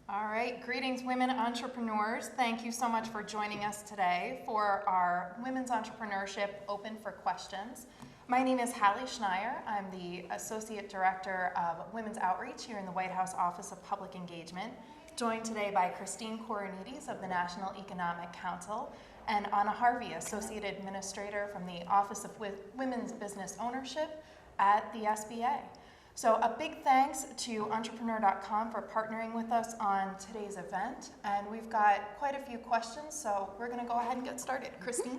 All right, greetings women entrepreneurs. Thank you so much for joining us today for our Women's Entrepreneurship Open for Questions. My name is Hallie Schneier. I'm the Associate Director of Women's Outreach here in the White House Office of Public Engagement, joined today by Koronides of the National Economic Council and Harvey, Associate Administrator from the Office of Women's Business Ownership at the SBA. So a big thanks to Entrepreneur.com for partnering with us on today's event. And we've got quite a few questions, so we're going to go ahead and get started. Christine?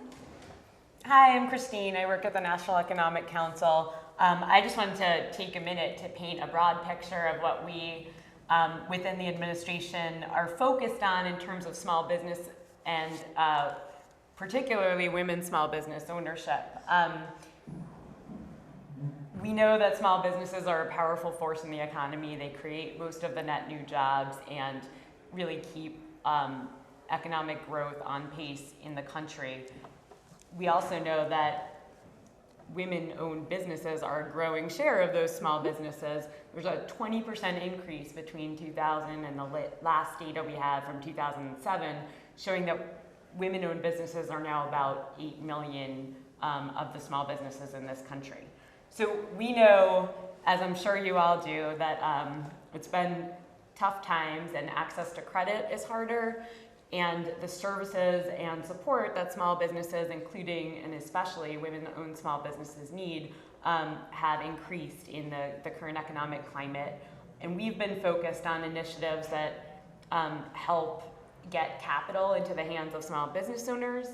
Hi, I'm Christine. I work at the National Economic Council. I just wanted to take a minute to paint a broad picture of what we within the administration are focused on in terms of small business and particularly women's small business ownership. We know that small businesses are a powerful force in the economy. They create most of the net new jobs and really keep economic growth on pace in the country. We also know that women-owned businesses are a growing share of those small businesses. There's a 20% increase between 2000 and the last data we have from 2007, showing that women-owned businesses are now about 8 million of the small businesses in this country. So we know, as I'm sure you all do, that it's been tough times and access to credit is harder, and the services and support that small businesses, including and especially women-owned small businesses, need have increased in the current economic climate. And we've been focused on initiatives that help get capital into the hands of small business owners,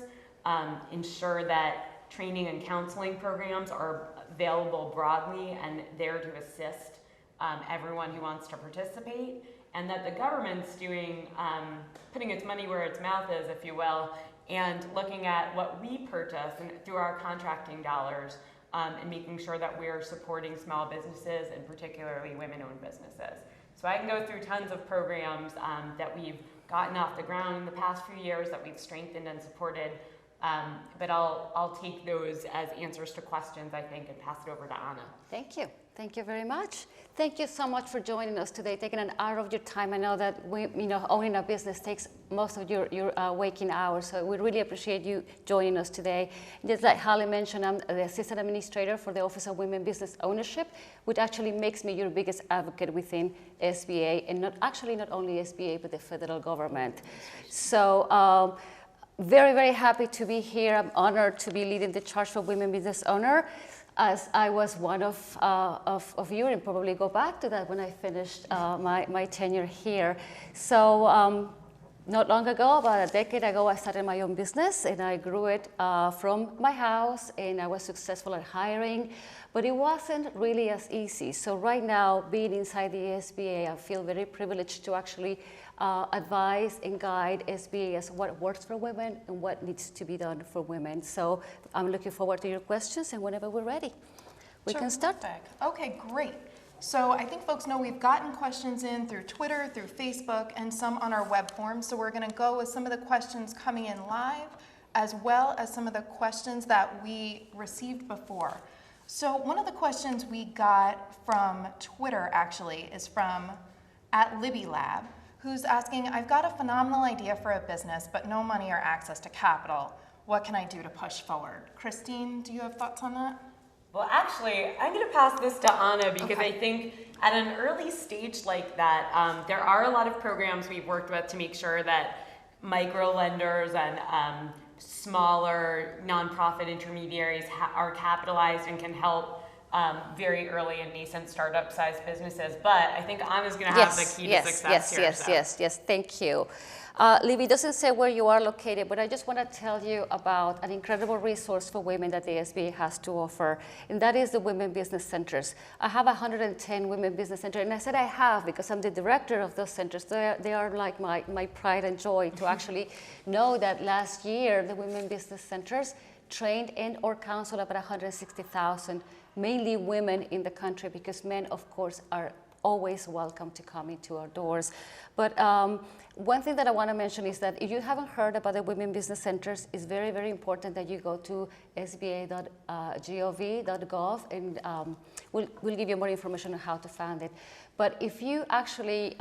ensure that training and counseling programs are available broadly and there to assist everyone who wants to participate, and that the government's doing, putting its money where its mouth is, if you will, and looking at what we purchase and through our contracting dollars and making sure that we're supporting small businesses and particularly women-owned businesses. So I can go through tons of programs that we've gotten off the ground in the past few years that we've strengthened and supported. But I'll take those as answers to questions, I think, and pass it over to Anna. Thank you. Thank you very much. Thank you so much for joining us today, taking an hour of your time. I know that owning a business takes most of your waking hours, so we really appreciate you joining us today. Just like Hallie mentioned, I'm the Assistant Administrator for the Office of Women Business Ownership, which actually makes me your biggest advocate within SBA, and not only SBA, but the federal government. So. Very, very happy to be here. I'm honored to be leading the charge for Women Business Owner, as I was one of you, and probably go back to that when I finished my tenure here. So not long ago, about a decade ago, I started my own business, and I grew it from my house, and I was successful at hiring, but it wasn't really as easy. So right now, being inside the SBA, I feel very privileged to actually advise and guide SBA as what works for women and what needs to be done for women. So I'm looking forward to your questions, and whenever we're ready, we can start. Terrific. Okay, great. So I think folks know we've gotten questions in through Twitter, through Facebook, and some on our web form. So we're going to go with some of the questions coming in live, as well as some of the questions that we received before. So one of the questions we got from Twitter, actually, is from @LibbyLab, who's asking, I've got a phenomenal idea for a business, but no money or access to capital. What can I do to push forward? Christine, do you have thoughts on that? Well, actually, I'm going to pass this to Anna because I think at an early stage like that, there are a lot of programs we've worked with to make sure that micro lenders and smaller nonprofit intermediaries are capitalized and can help very early and nascent startup-sized businesses. But I think Anna's going to have the key to success here. Yes. Thank you. Libby doesn't say where you are located, but I just want to tell you about an incredible resource for women that the SBA has to offer, and that is the Women Business Centers. I have 110 Women Business Centers, and I said I have because I'm the director of those centers. They are like my pride and joy to actually know that last year the Women Business Centers trained and or counseled about 160,000 mainly women in the country, because men, of course, are always welcome to come into our doors. But one thing that I want to mention is that if you haven't heard about the Women Business Centers, it's very, very important that you go to sba.gov, and we'll give you more information on how to find it. But if you actually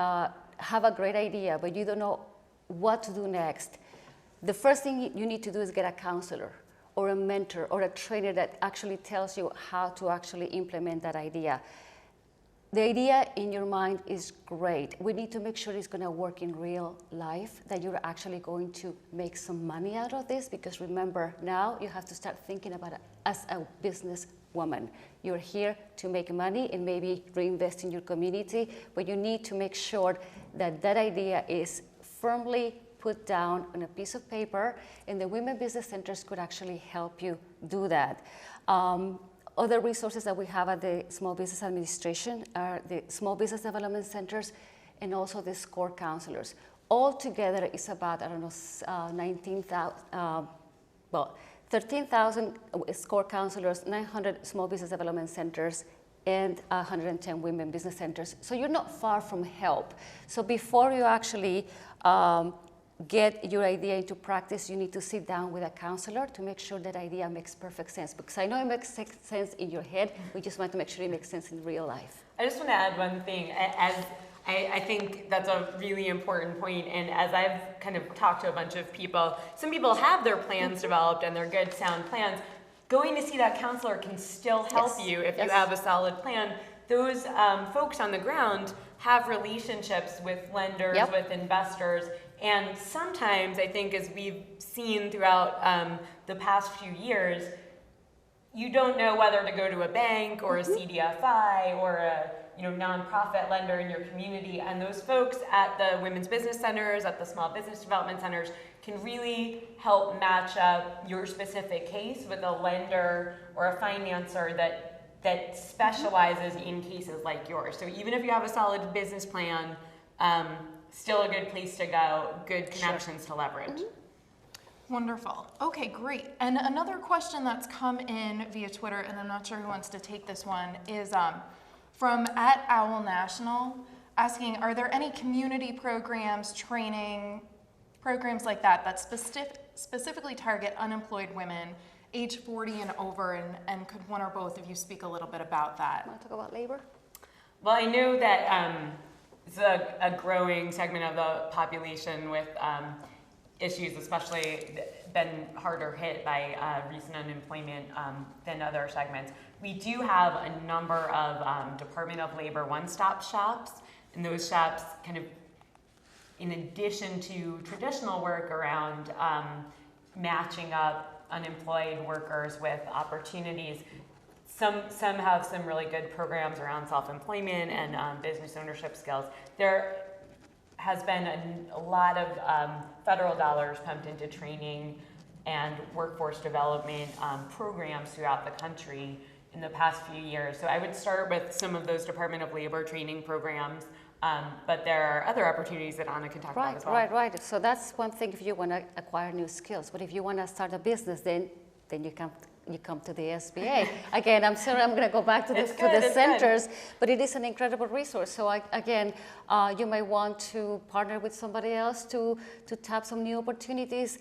have a great idea, but you don't know what to do next, the first thing you need to do is get a counselor or a mentor or a trainer that actually tells you how to actually implement that idea. The idea in your mind is great. We need to make sure it's going to work in real life, that you're actually going to make some money out of this, because remember, now you have to start thinking about it as a businesswoman. You're here to make money and maybe reinvest in your community, but you need to make sure that that idea is firmly put down on a piece of paper, and the Women Business Centers could actually help you do that. Other resources that we have at the Small Business Administration are the Small Business Development Centers and also the SCORE counselors. All together is about, 13,000 SCORE counselors, 900 Small Business Development Centers, and 110 Women Business Centers. So you're not far from help. So before you actually get your idea into practice, you need to sit down with a counselor to make sure that idea makes perfect sense. Because I know it makes sense in your head, we just want to make sure it makes sense in real life. I just want to add one thing. As I think that's a really important point, and as I've kind of talked to a bunch of people, some people have their plans developed and they're good, sound plans. Going to see that counselor can still help you if you have a solid plan. Those folks on the ground have relationships with lenders, with investors, and sometimes I think, as we've seen throughout the past few years, you don't know whether to go to a bank or a CDFI or a nonprofit lender in your community, and those folks at the Women's Business Centers, at the Small Business Development Centers, can really help match up your specific case with a lender or a financer that specializes in cases like yours. So even if you have a solid business plan, still a good place to go, good connections to leverage. Wonderful. Okay, great. And another question that's come in via Twitter, and I'm not sure who wants to take this one, is from @OwlNational, asking, are there any community programs, training, programs like that specifically target unemployed women age 40 and over, and could one or both of you speak a little bit about that? Want to talk about labor? Well, I know that it's a growing segment of the population with issues, especially been harder hit by recent unemployment than other segments. We do have a number of Department of Labor one-stop shops, and those shops kind of, in addition to traditional work around matching up unemployed workers with opportunities, some have some really good programs around self-employment and business ownership skills. There has been a lot of federal dollars pumped into training and workforce development programs throughout the country in the past few years. So I would start with some of those Department of Labor training programs, but there are other opportunities that Anna can talk about as well. Right. So that's one thing if you want to acquire new skills. But if you want to start a business, then you come to the SBA. Again, I'm sorry, I'm going to go back to the centers, but it is an incredible resource. So you might want to partner with somebody else to tap some new opportunities.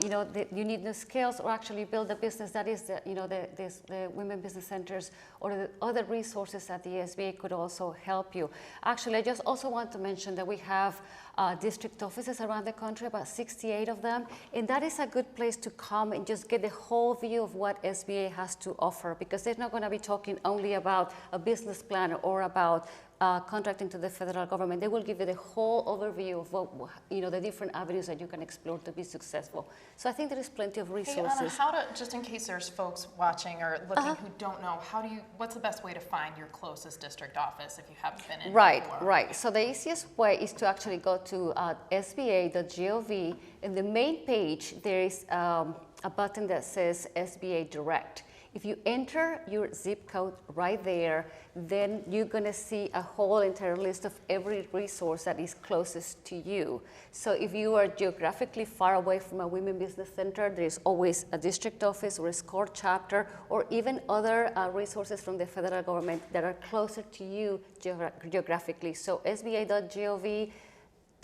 You need new skills, or actually build a business that is the Women Business Centers or the other resources at the SBA could also help you. Actually, I just also want to mention that we have district offices around the country, about 68 of them, and that is a good place to come and just get the whole view of what SBA has to offer, because they're not going to be talking only about a business plan or about contracting to the federal government. They will give you the whole overview of what, the different avenues that you can explore to be successful. So I think there is plenty of resources. Hey, Anna, just in case there's folks watching or looking who don't know, what's the best way to find your closest district office if you haven't been in before? Right. So the easiest way is to actually go to sba.gov. In the main page, there is a button that says SBA Direct. If you enter your zip code right there, then you're going to see a whole entire list of every resource that is closest to you. So if you are geographically far away from a Women Business Center, there is always a district office or a SCORE chapter, or even other resources from the federal government that are closer to you geographically. So sba.gov,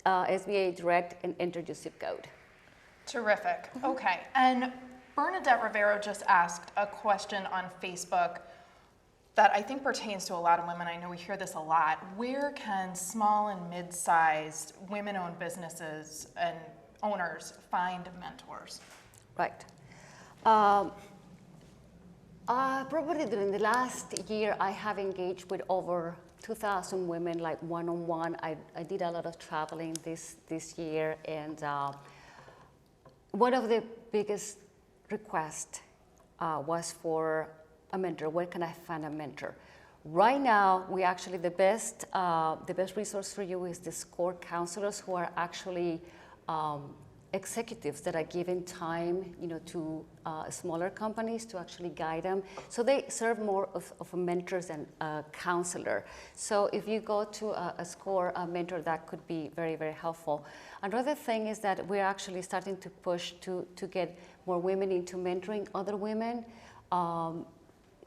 SBA Direct, and enter your zip code. Terrific. Okay. And Bernadette Rivero just asked a question on Facebook. that I think pertains to a lot of women. I know we hear this a lot. Where can small and mid-sized women-owned businesses and owners find mentors? Right. Probably during the last year, I have engaged with over 2,000 women, like one-on-one. I did a lot of traveling this year, and one of the biggest requests was for a mentor. Where can I find a mentor? Right now, we actually, the best resource for you is the SCORE counselors, who are actually executives that are given time, to smaller companies to actually guide them. So they serve more of a mentors and a counselor. So if you go to a SCORE mentor, that could be very, very helpful. Another thing is that we're actually starting to push to get more women into mentoring other women.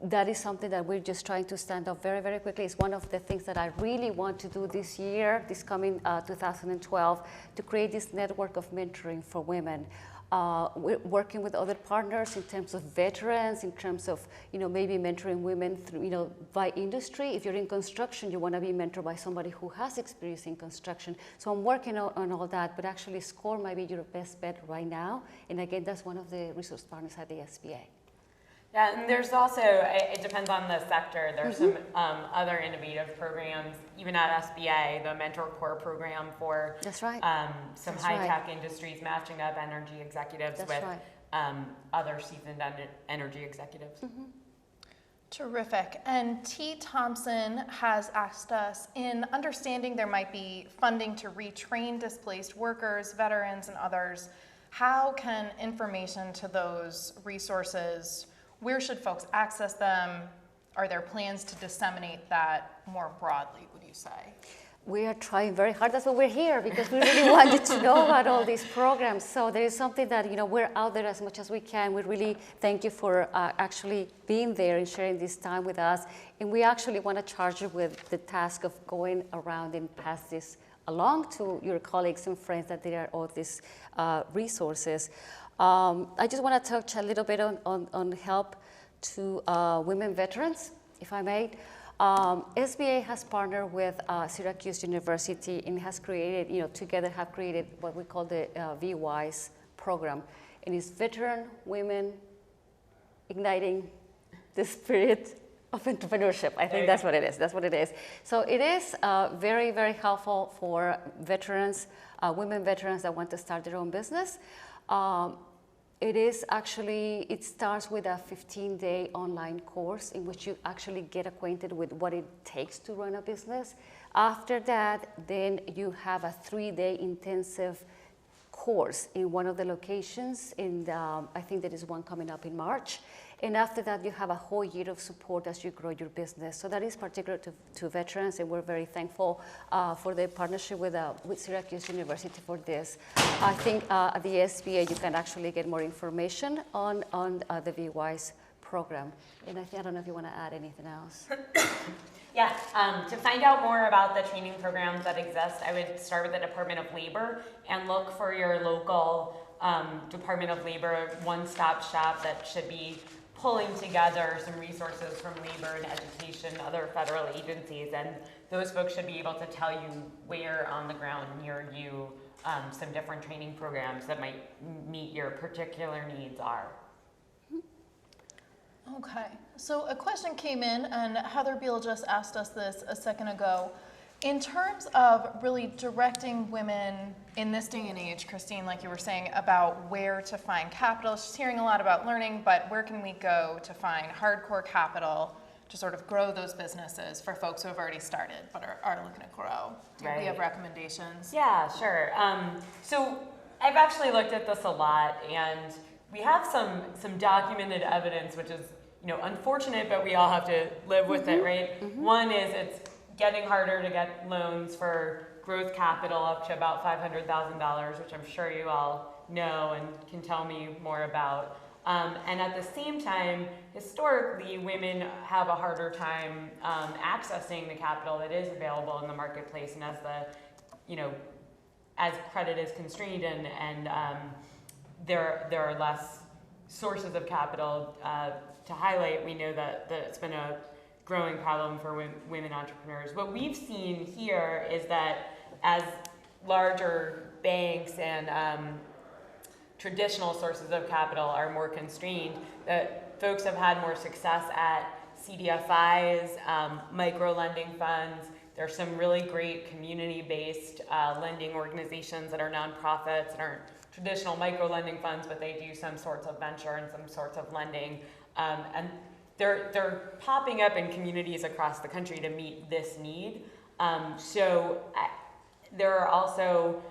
That is something that we're just trying to stand up very, very quickly. It's one of the things that I really want to do this year, this coming 2012, to create this network of mentoring for women. We're working with other partners in terms of veterans, in terms of, maybe mentoring women through, by industry. If you're in construction, you want to be mentored by somebody who has experience in construction. So I'm working on all that, but actually SCORE might be your best bet right now. And again, that's one of the resource partners at the SBA. Yeah, and there's also, it depends on the sector, there's some other innovative programs, even at SBA, the Mentor Core program for That's right. Some That's high-tech industries, matching up energy executives That's with right. Other seasoned energy executives. Terrific. And T. Thompson has asked us, in understanding there might be funding to retrain displaced workers, veterans, and others, how can information to those resources, where should folks access them? Are there plans to disseminate that more broadly, would you say? We are trying very hard. That's why we're here, because we really wanted to know about all these programs. So there is something that, we're out there as much as we can. We really thank you for actually being there and sharing this time with us. And we actually want to charge you with the task of going around and pass this along to your colleagues and friends, that there are all these resources. I just want to touch a little bit on help to women veterans, if I may. SBA has partnered with Syracuse University and has created, together have created what we call the VWISE program. And it's Veteran Women Igniting the Spirit of Entrepreneurship. I think that's what it is. That's what it is. So it is very, very helpful for veterans, women veterans that want to start their own business. It starts with a 15-day online course in which you actually get acquainted with what it takes to run a business. After that, then you have a 3-day intensive course in one of the locations, and I think there is one coming up in March. And after that, you have a whole year of support as you grow your business. So that is particular to veterans, and we're very thankful for the partnership with Syracuse University for this. I think at the SBA, you can actually get more information on the VWISE program. And I don't know if you want to add anything else. Yeah, to find out more about the training programs that exist, I would start with the Department of Labor and look for your local Department of Labor one-stop shop that should be pulling together some resources from labor and education, other federal agencies, and those folks should be able to tell you where on the ground near you some different training programs that might meet your particular needs are. Okay, so a question came in, and Heather Beal just asked us this a second ago. In terms of really directing women in this day and age, Christine, like you were saying, about where to find capital, she's hearing a lot about learning, but where can we go to find hardcore capital to sort of grow those businesses for folks who have already started but are looking to grow? Do we have recommendations? Yeah, sure. So I've actually looked at this a lot, and we have some documented evidence, which is unfortunate, but we all have to live with it, right? One is it's getting harder to get loans for growth capital up to about $500,000, which I'm sure you all know and can tell me more about. And at the same time, historically, women have a harder time accessing the capital that is available in the marketplace, and as credit is constrained and there are less sources of capital to highlight, we know that it's been a growing problem for women entrepreneurs. What we've seen here is that as larger banks and traditional sources of capital are more constrained, that folks have had more success at CDFIs, micro-lending funds. There are some really great community-based lending organizations that are nonprofits and aren't traditional micro-lending funds, but they do some sorts of venture and some sorts of lending. And they're popping up in communities across the country to meet this need. There are also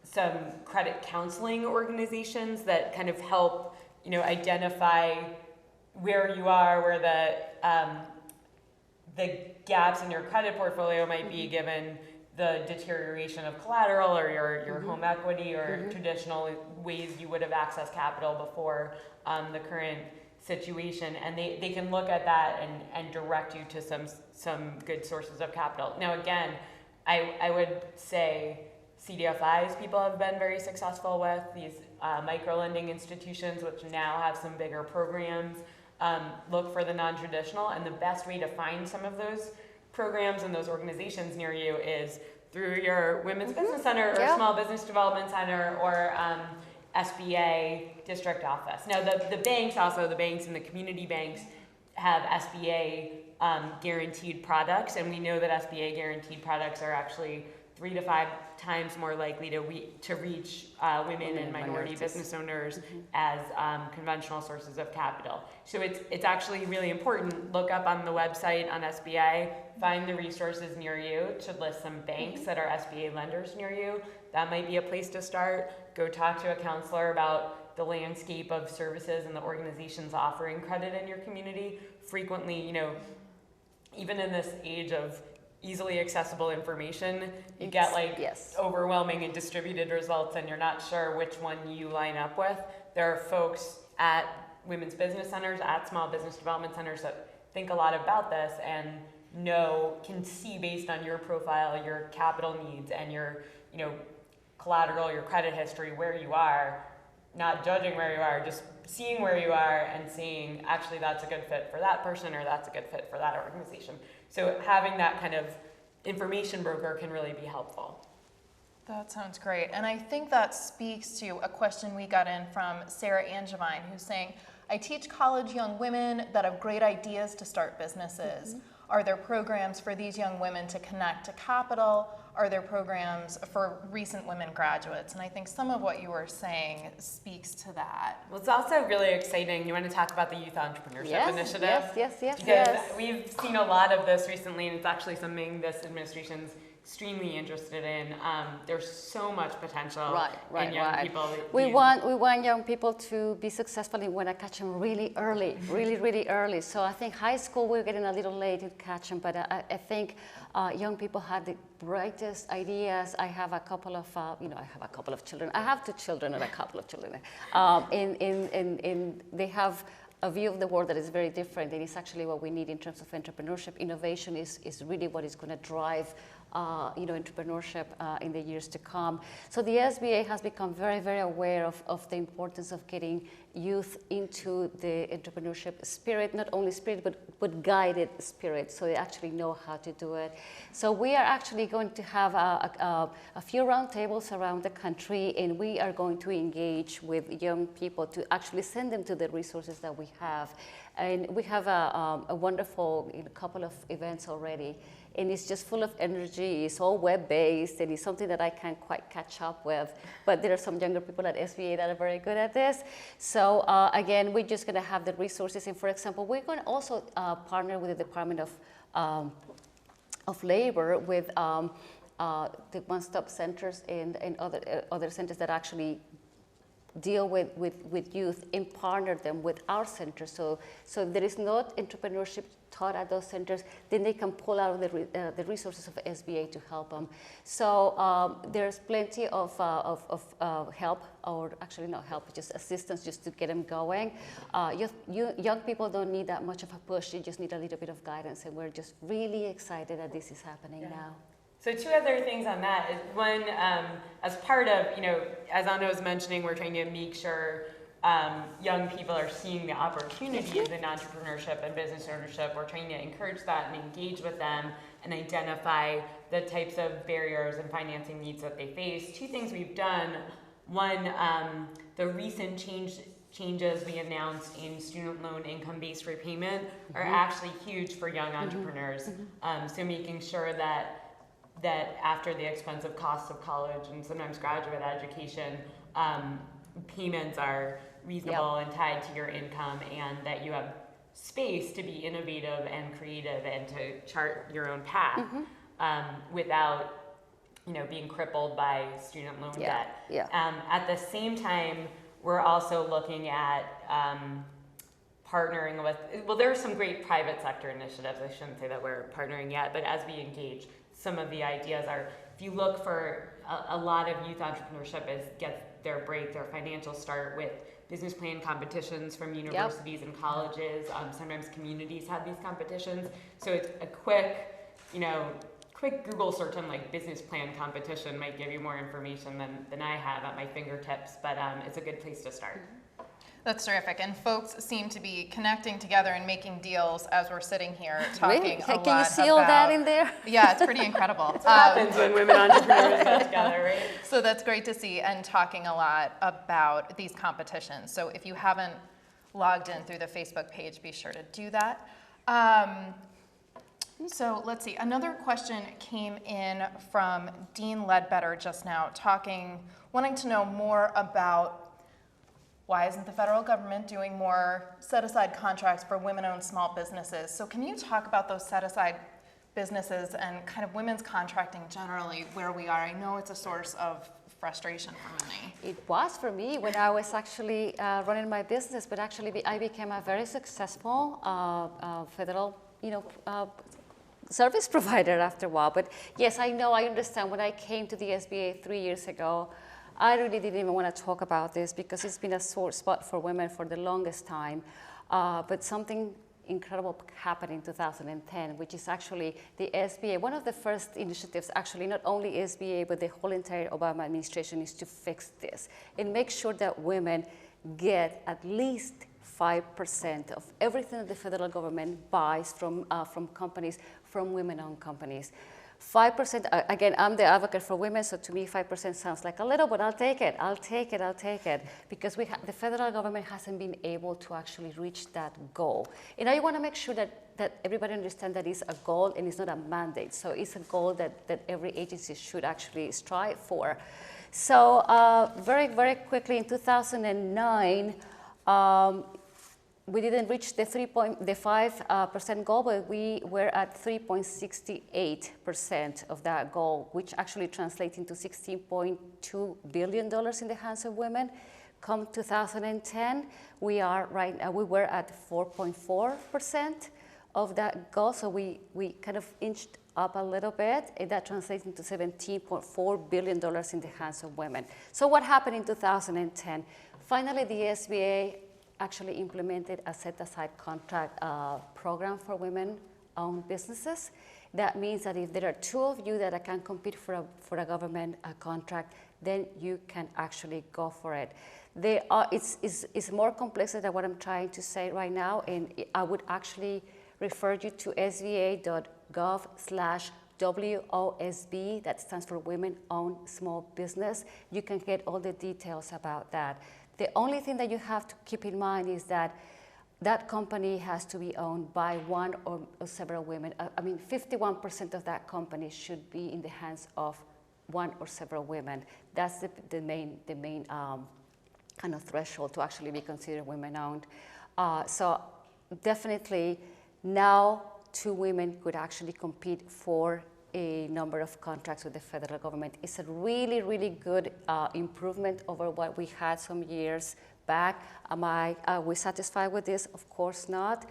some credit counseling organizations that kind of help, identify where you are, where the gaps in your credit portfolio might be given the deterioration of collateral or your home equity or traditional ways you would have accessed capital before the current situation, and they can look at that and direct you to some good sources of capital. Now again, I would say CDFIs people have been very successful with, these micro-lending institutions which now have some bigger programs. Look for the non-traditional, and the best way to find some of those programs and those organizations near you is through your Women's Business Center or Small Business Development Center or SBA district office. Now the banks and the community banks have SBA guaranteed products, and we know that SBA guaranteed products are actually 3 to 5 times more likely to reach women and minority business owners as conventional sources of capital. So it's actually really important. Look up on the website on SBA, find the resources near you. It should list some banks that are SBA lenders near you. That might be a place to start. Go talk to a counselor about the landscape of services and the organizations offering credit in your community. Frequently, even in this age of easily accessible information, you get overwhelming and distributed results and you're not sure which one you line up with. There are folks at women's business centers, at small business development centers that think a lot about this and can see based on your profile, your capital needs and your collateral, your credit history, where you are, not judging where you are, just seeing where you are and seeing actually that's a good fit for that person or that's a good fit for that organization. So having that kind of information broker can really be helpful. That sounds great. And I think that speaks to a question we got in from Sarah Angevine, who's saying, I teach college young women that have great ideas to start businesses. Are there programs for these young women to connect to capital? Are there programs for recent women graduates? And I think some of what you were saying speaks to that. Well, it's also really exciting. You want to talk about the Youth Entrepreneurship Initiative? Yes. We've seen a lot of this recently, and it's actually something this administration's extremely interested in. There's so much potential in young people. We want young people to be successful. We want to catch them really early, really early. So I think high school we're getting a little late to catch them, but I think young people have the brightest ideas. I have a couple of children. I have 2 children and a couple of children, and they have a view of the world that is very different, and it's actually what we need in terms of entrepreneurship. Innovation is really what is going to drive entrepreneurship in the years to come. So the SBA has become very, very aware of the importance of getting youth into the entrepreneurship spirit, not only spirit, but guided spirit, so they actually know how to do it. So we are actually going to have a few roundtables around the country, and we are going to engage with young people to actually send them to the resources that we have. And we have a wonderful couple of events already. And it's just full of energy. It's all web-based, and it's something that I can't quite catch up with. But there are some younger people at SBA that are very good at this. So again, we're just going to have the resources. And for example, we're going to also partner with the Department of Labor with the one-stop centers and other centers that actually deal with youth and partner them with our centers. So if there is not entrepreneurship taught at those centers, then they can pull out the resources of SBA to help them. So there's plenty of help, or actually not help, just assistance just to get them going. Young people don't need that much of a push. You just need a little bit of guidance, and we're just really excited that this is happening now. So 2 other things on that is one, as part of, as Anna was mentioning, we're trying to make sure young people are seeing the opportunities in entrepreneurship and business ownership. We're trying to encourage that and engage with them and identify the types of barriers and financing needs that they face. Two things we've done. One, the recent changes we announced in student loan income-based repayment are actually huge for young entrepreneurs. So making sure that after the expensive costs of college and sometimes graduate education, payments are reasonable and tied to your income, and that you have space to be innovative and creative and to chart your own path without being crippled by student loan debt. At the same time, we're also looking at partnering with, there are some great private sector initiatives. I shouldn't say that we're partnering yet, but as we engage, some of the ideas are, if you look for a lot of youth entrepreneurship gets their break, their financial start with business plan competitions from universities and colleges. Sometimes communities have these competitions. So it's a quick Google search on like business plan competition might give you more information than I have at my fingertips, but it's a good place to start. That's terrific. And folks seem to be connecting together and making deals as we're sitting here talking really? a lot about... Can you see all that in there? Yeah, it's pretty incredible. That's what happens when women entrepreneurs get together, right? So that's great to see, and talking a lot about these competitions. So if you haven't logged in through the Facebook page, be sure to do that. So let's see, another question came in from Dean Ledbetter just now, wanting to know more about why isn't the federal government doing more set-aside contracts for women-owned small businesses? So can you talk about those set-aside businesses and kind of women's contracting generally, where we are? I know it's a source of frustration for many. It was for me when I was actually running my business, but actually I became a very successful federal, service provider after a while. But yes, I understand. When I came to the SBA 3 years ago, I really didn't even want to talk about this because it's been a sore spot for women for the longest time. But something incredible happened in 2010, which is actually the SBA. One of the first initiatives, actually, not only SBA, but the whole entire Obama administration, is to fix this and make sure that women get at least 5% of everything that the federal government buys from companies, from women-owned companies. 5%, again, I'm the advocate for women, so to me 5% sounds like a little, but I'll take it, because the federal government hasn't been able to actually reach that goal. And I want to make sure that everybody understands that it's a goal and it's not a mandate. So it's a goal that every agency should actually strive for. So very, very quickly in 2009, we didn't reach the 5% goal, but we were at 3.68% of that goal, which actually translates into $16.2 billion in the hands of women. Come 2010, we were at 4.4% of that goal, so we kind of inched up a little bit, and that translates into $17.4 billion in the hands of women. So what happened in 2010? Finally, the SBA actually implemented a set-aside contract program for women-owned businesses. That means that if there are two of you that can compete for a government contract, then you can actually go for it. It's more complex than what I'm trying to say right now, and I would actually refer you to sba.gov/WOSB, that stands for Women-Owned Small Business. You can get all the details about that. The only thing that you have to keep in mind is that that company has to be owned by one or several women. 51% of that company should be in the hands of one or several women. That's the main kind of threshold to actually be considered women-owned. So definitely now 2 women could actually compete for a number of contracts with the federal government. It's a really, really good improvement over what we had some years back. Are we satisfied with this? Of course not.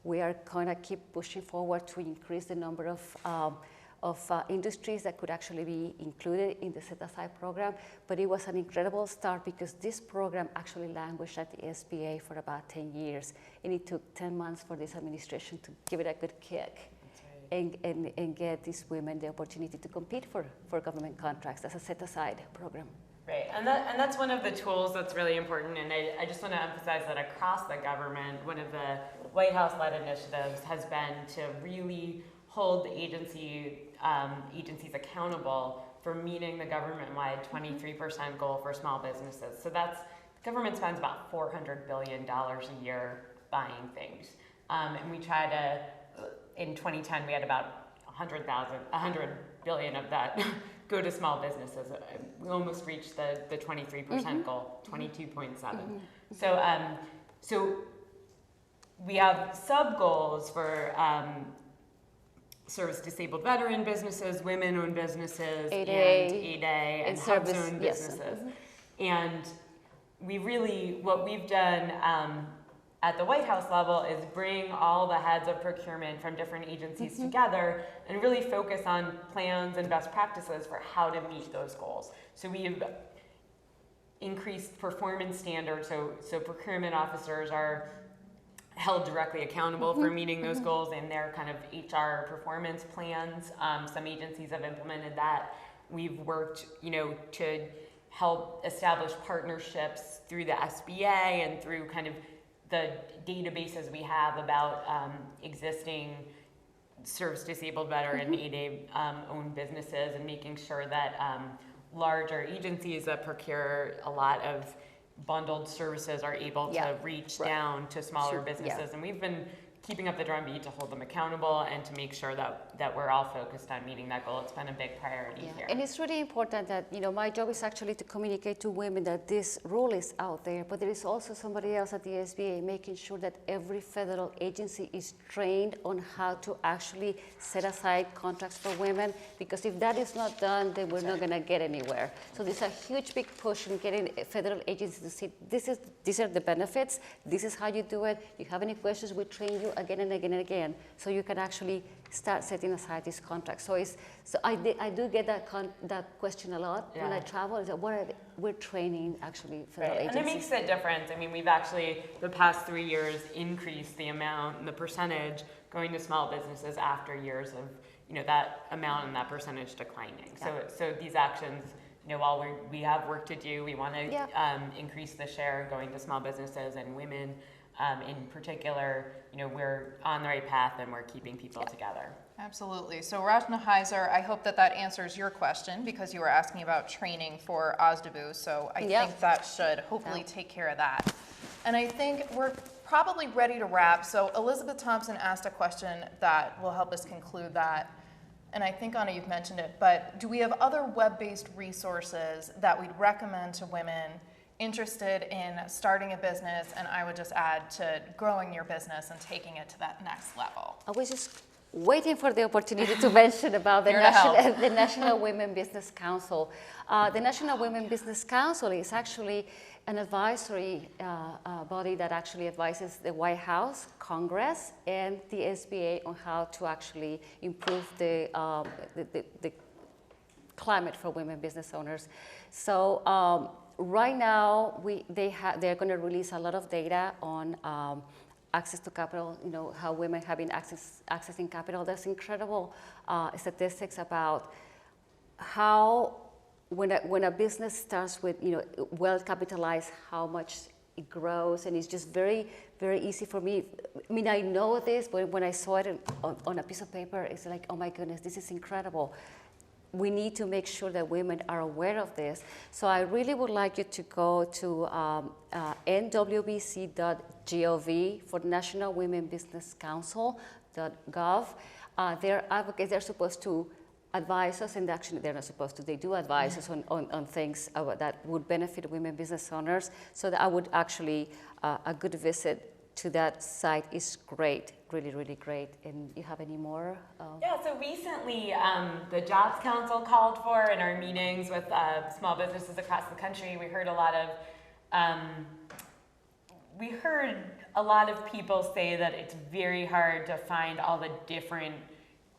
We are going to keep pushing forward to increase the number of industries that could actually be included in the set-aside program. But it was an incredible start because this program actually languished at the SBA for about 10 years. And it took 10 months for this administration to give it a good kick. And get these women the opportunity to compete for government contracts as a set-aside program. Right, and that's one of the tools that's really important, and I just want to emphasize that across the government, one of the White House-led initiatives has been to really hold the agencies accountable for meeting the government-wide 23% goal for small businesses. So the government spends about $400 billion a year buying things, and we try to, in 2010, we had about 100 billion of that go to small businesses. We almost reached the 23% goal, 22.7. So we have sub-goals for service-disabled veteran businesses, women-owned businesses, 8A and hubs-owned businesses. And what we've done at the White House level is bring all the heads of procurement from different agencies together and really focus on plans and best practices for how to meet those goals. So we've increased performance standards, so procurement officers are held directly accountable for meeting those goals in their kind of HR performance plans. Some agencies have implemented that. We've worked, to help establish partnerships through the SBA and through kind of the databases we have about existing service-disabled veteran 8A owned businesses, and making sure that larger agencies that procure a lot of bundled services are able to reach down to smaller businesses. And we've been keeping up the drumbeat to hold them accountable and to make sure that we're all focused on meeting that goal. It's been a big priority here. And it's really important that, my job is actually to communicate to women that this rule is out there, but there is also somebody else at the SBA making sure that every federal agency is trained on how to actually set aside contracts for women, because if that is not done, then we're not going to get anywhere. So there's a huge big push in getting federal agencies to see these are the benefits, this is how you do it. You have any questions, we train you again and again and again, so you can actually start setting aside these contracts. So I do get that question a lot when I travel. Is that we're training actually federal agencies. And it makes a difference. I mean, we've actually the past 3 years increased the amount and the percentage going to small businesses after years of that amount and that percentage declining. So these actions, while we have work to do, we want to increase the share going to small businesses and women. In particular, we're on the right path and we're keeping people together. Absolutely. So Rajna Heiser, I hope that answers your question, because you were asking about training for OSDBU. So I think that should hopefully take care of that. And I think we're probably ready to wrap. So Elizabeth Thompson asked a question that will help us conclude that. And I think, Anna, you've mentioned it, but do we have other web-based resources that we'd recommend to women interested in starting a business, and I would just add to growing your business and taking it to that next level? I was just waiting for the opportunity to mention about the National Women Business Council. The National Women Business Council is actually an advisory body that actually advises the White House, Congress, and the SBA on how to actually improve the climate for women business owners. So right now, they're going to release a lot of data on access to capital, how women have been accessing capital. There's incredible statistics about how when a business starts with, well capitalized, how much it grows, and it's just very, very easy for me. I mean, I know this, but when I saw it on a piece of paper, it's like, oh my goodness, this is incredible. We need to make sure that women are aware of this. So I really would like you to go to nwbc.gov for National Women Business Council.gov. They're advocates. They're supposed to advise us, and actually they're not supposed to. They do advise us on things that would benefit women business owners. So that I would actually, a good visit to that site is great, really, really great. And you have any more? So recently the Jobs Council called for, in our meetings with small businesses across the country, we heard a lot of people say that it's very hard to find all the different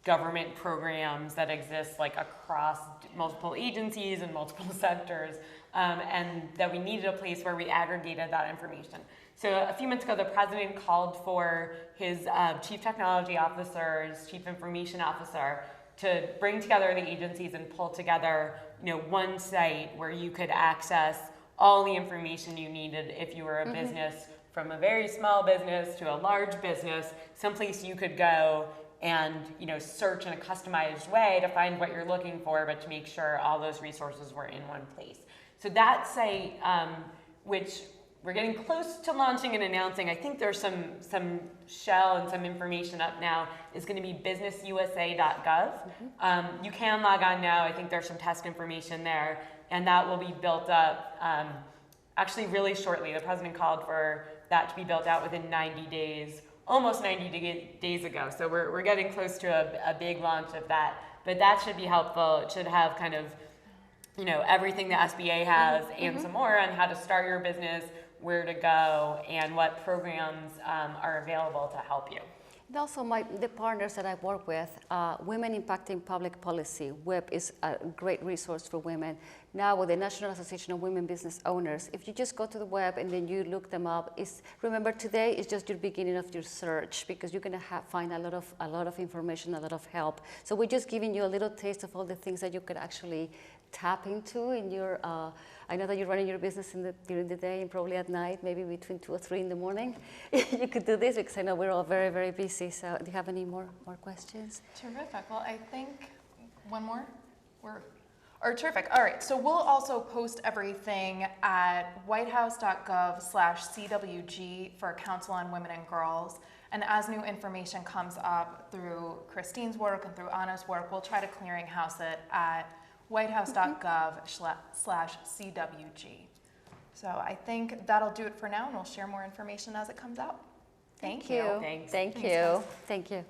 government programs that exist across multiple agencies and multiple sectors, and that we needed a place where we aggregated that information. So a few months ago, the president called for his chief technology officer, his chief information officer, to bring together the agencies and pull together, one site where you could access all the information you needed if you were a business, from a very small business to a large business, someplace you could go and search in a customized way to find what you're looking for, but to make sure all those resources were in one place. So that site, which we're getting close to launching and announcing, I think there's some shell and some information up now, is going to be businessusa.gov. You can log on now. I think there's some test information there, and that will be built up actually really shortly. The president called for that to be built out within 90 days, almost 90 days ago. So we're getting close to a big launch of that. But that should be helpful. It should have kind of, everything the SBA has and some more on how to start your business, where to go, and what programs are available to help you. And also the partners that I work with, Women Impacting Public Policy, WIP is a great resource for women. Now with the National Association of Women Business Owners, if you just go to the web and then you look them up, remember today is just your beginning of your search, because you're going to find a lot of information, a lot of help. So we're just giving you a little taste of all the things that you could actually tap into in your, I know that you're running your business during the day and probably at night, maybe between 2 or 3 in the morning. You could do this, because I know we're all very, very busy. So do you have any more questions? Terrific. Well, I think one more. Terrific. All right. So we'll also post everything at whitehouse.gov/CWG for Council on Women and Girls. And as new information comes up through Christine's work and through Anna's work, we'll try to clearinghouse it at whitehouse.gov/CWG. So I think that'll do it for now, and we'll share more information as it comes out. Thank you. Thank you. Thank you.